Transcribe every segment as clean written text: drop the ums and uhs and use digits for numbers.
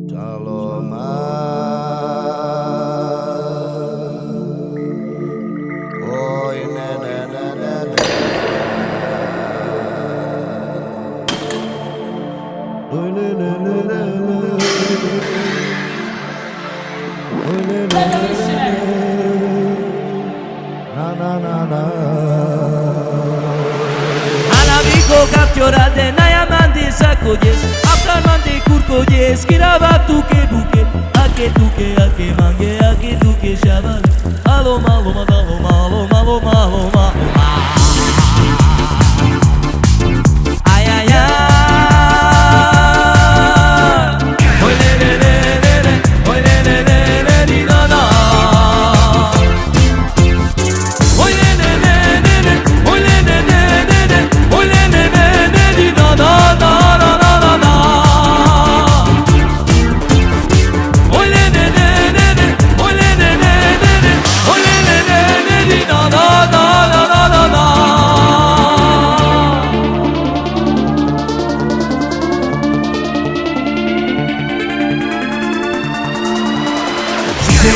Shalom. Oi, né, né, né, né, né. Oi, né, né, né, né, né. Oi, né, né, né, né. Na, na, na, na. Anamiko kapcsolatde najamandi szakogyes Akarmandi kurkogyes Kirabatuke buke Ake tuke ake mange ake tuke shaval Aloma aloma aloma aloma aloma aloma Ay ay ay Oy le le le le le Oy le le le le di na na Oy le le le le le Oy le le le le le Oy le le le le di na na na na na na na Oy le le le le le Oy le le le le le Oy le le le le di na na na na na na na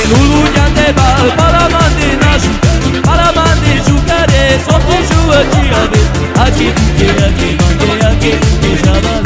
Lulugiante bal paramandi nasu paramandi jukare soti juati ave aqui tuke aqui mange aqui tuke javal